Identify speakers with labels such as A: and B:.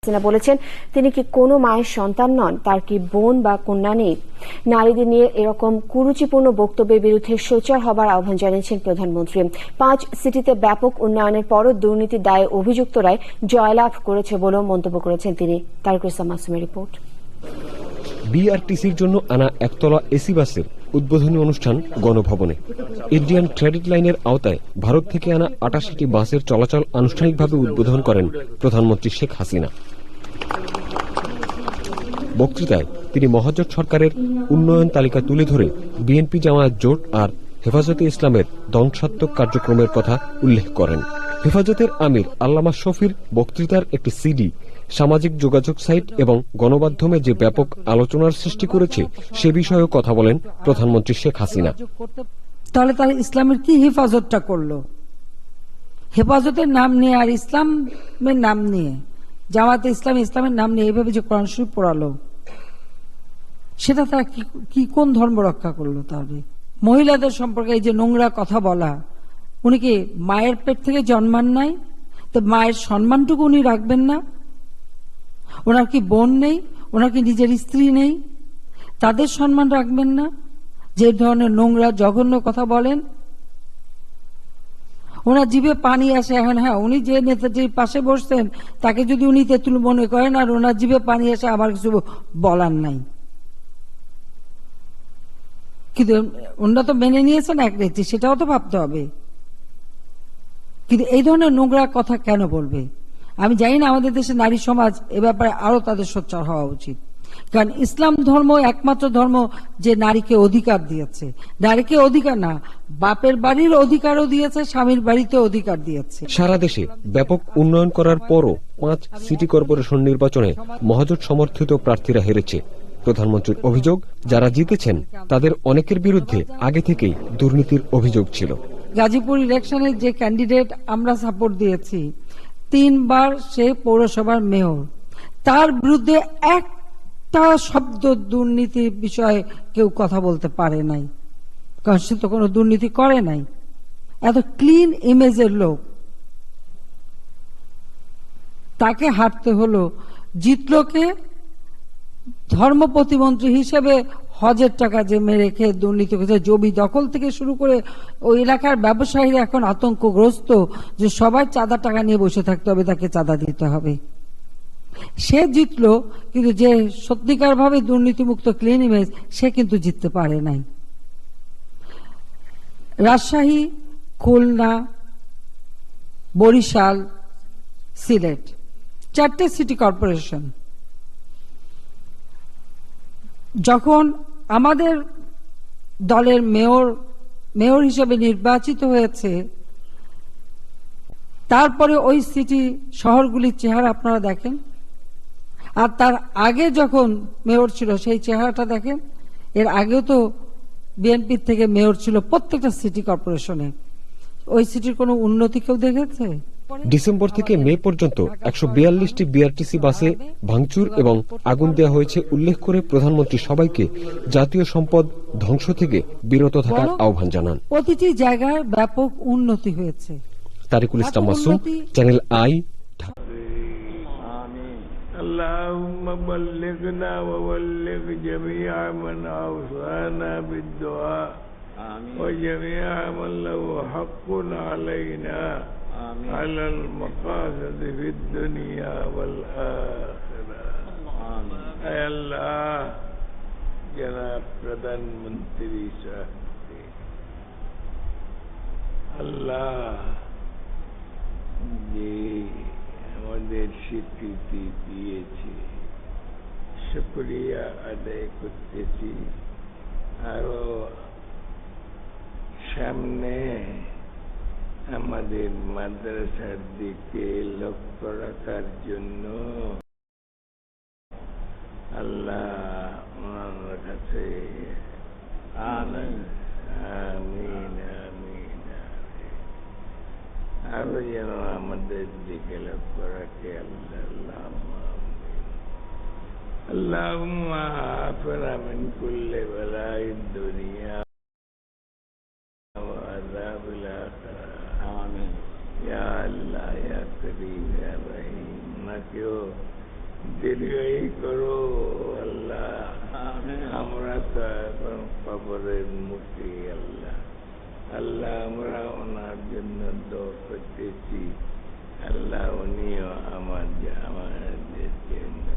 A: হাসিনা বলেছেন তিনি কি কোনো মায়ের সন্তান নন, তার কি বোন বা কন্যা নেই। নারীদের নিয়ে এরকম কুরুচিপূর্ণ বক্তব্যের বিরুদ্ধে সোচ্চার হবার আহ্বান জানিয়েছেন প্রধানমন্ত্রী। 5 সিটিতে ব্যাপক উন্নয়নের পরও দুর্নীতির দায়ে অভিযুক্তরাই জয়লাভ করেছে বলেও মন্তব্য করেছেন তিনি। তারিকুল ইসলাম মাসুমের রিপোর্ট।
B: বিআরটিসির জন্য আনা একতলা এসি বাসের উদ্বোধনী অনুষ্ঠান গণভবনে। ইন্ডিয়ান ক্রেডিট লাইনের আওতায় ভারত থেকে আনা 88টি বাসের চলাচল আনুষ্ঠানিকভাবে উদ্বোধন করেন প্রধানমন্ত্রী শেখ হাসিনা। বক্তৃতায় তিনি মহাজোট সরকারের উন্নয়ন তালিকা তুলে ধরে বিএনপি জামায়াত জোট আর হেফাজতে ইসলামের ধ্বংসাত্মক কার্যক্রমের কথা উল্লেখ করেন। হেফাজতের আমির আল্লামা শফির বক্তৃতার একটি সিডি সামাজিক যোগাযোগ সাইট এবং গণমাধ্যমে যে ব্যাপক আলোচনার সৃষ্টি করেছে সে বিষয়েও কথা বলেন প্রধানমন্ত্রী শেখ হাসিনা।
C: তাহলে তারা ইসলামের কি হেফাজতটা করলো? হেফাজতের নাম নিয়ে আর ইসলামের নাম নিয়ে, জামাতে ইসলামের নাম নিয়ে এইভাবে যে কোরআন শরীফ পড়ালো, সেটা তারা কি কোন ধর্ম রক্ষা করলো? তাহলে মহিলাদের সম্পর্কে এই যে নোংরা কথা বলা, উনি কি মায়ের পেট থেকে জন্মান নাই? তো মায়ের সম্মানটুকু উনি রাখবেন না? ওনার কি বোন নেই? ওনার কি নিজের স্ত্রী নেই? তাদের সম্মান রাখবেন না? যে ধরনের নোংরা জঘন্য কথা বলেন, ওনার জিভে পানি আসে। এখন হ্যাঁ, উনি যে নেতাজির পাশে বসছেন তাকে যদি উনি তেঁতুল মনে করেন আর ওনার জিভে পানি আসে, আমার কিছু বলার নাই। কিন্তু ওনারা তো মেনে নিয়েছেন এক নীতি, সেটাও তো ভাবতে হবে। কিন্তু এই ধরনের নোংরা কথা কেন বলবে? আমি জানি না আমাদের দেশে নারী সমাজ এ ব্যাপারে আরো তাদের সোচ্চার হওয়া উচিত। কারণ ইসলাম ধর্ম একমাত্র ধর্ম যে নারীকে অধিকার দিয়েছে। নারীকে অধিকার না, বাপের বাড়ির অধিকারও দিয়েছে, স্বামীর বাড়িতে অধিকার দিয়েছে।
B: সারা দেশে ব্যাপক উন্নয়ন করার পরও 5 সিটি কর্পোরেশন নির্বাচনে মহাজোট সমর্থিত প্রার্থীরা হেরেছে। প্রধানমন্ত্রীর অভিযোগ, যারা জিতেছেন তাদের অনেকের বিরুদ্ধে আগে থেকেই দুর্নীতির অভিযোগ ছিল।
C: গাজীপুর ইলেকশনে যে ক্যান্ডিডেট আমরা সাপোর্ট দিয়েছি, 3 বার সে পৌরসভার মেয়র, তার বিরুদ্ধে একটা শব্দ দুর্নীতির বিষয়ে কেউ কথা বলতে পারে নাই, কারণ সে তো কোনো দুর্নীতি করে নাই। এত ক্লিন ইমেজের লোক, তাকে হারতে হলো। জিতলো কে? ধর্ম প্রতিমন্ত্রী হিসেবে হজের টাকা যে মেরে খেয়ে দুর্নীতি করেছে, জমি দখল থেকে শুরু করে ওই এলাকার ব্যবসায়ীরা এখন আতঙ্কগ্রস্ত যে সবাই চাঁদা টাকা নিয়ে বসে থাকতে হবে, তাকে চাঁদা দিতে হবে। সে জিতলো, কিন্তু যে সত্যিকার ভাবে দুর্নীতিমুক্ত ক্লিন ইমেজ, সে কিন্তু জিততে পারে নাই। রাজশাহী, খুলনা, বরিশাল, সিলেট, 4টে সিটি কর্পোরেশন যখন আমাদের দলের মেয়র হিসেবে নির্বাচিত হয়েছে, তারপরে ওই সিটি শহরগুলির চেহারা আপনারা দেখেন, আর তার আগে যখন মেয়র ছিল সেই চেহারাটা দেখেন। এর আগেও তো বিএনপির থেকে মেয়র ছিল প্রত্যেকটা সিটি কর্পোরেশনে। ওই সিটির কোনো উন্নতি কেউ দেখেছে?
B: ডিসেম্বর থেকে মে পর্যন্ত 142টি বিআরটিসি বাসে ভাঙচুর এবং আগুন দেওয়া হয়েছে উল্লেখ করে প্রধানমন্ত্রী সবাইকে জাতীয় সম্পদ ধ্বংস থেকে বিরত থাকার আহ্বান জানান।
C: প্রতিটি জায়গায় ব্যাপক উন্নতি হয়েছে।
B: তারিকুল ইসলাম মাসুম, চ্যানেল আই।
D: اللهم بلغنا وبلغ جميع من أوصانا بالدعاء وجميع من له حق علينا على المقاصد في الدنيا والآخرة. اے اللہ، جناب پردھان منتری صاحب، اللہ جی আমাদের স্বীকৃতি দিয়েছে, শুকরিয়া আদায় করতেছি। আরো সামনে আমাদের মাদ্রাসার দিকে লক্ষ্য রাখার জন্য আল্লাহ ওনার কাছে আমিন আমিন আমিন। আরো যেন আমাদের দিকে লক্ষ্য রাখে আল্লাহ। اللهم عافنا من كل بلاء الدنيا وعذاب الآخرة. آمين. يا الله يا كريم يا رحيم. نہ کیوں দীর্ঘায়ু করো আল্লাহ। আমরা তো এখন কবরের মুখে আল্লাহ। আল্লাহ আমরা ওনার জন্য দোয়া করতেছি, আল্লাহ উনিও আমাদের জন্য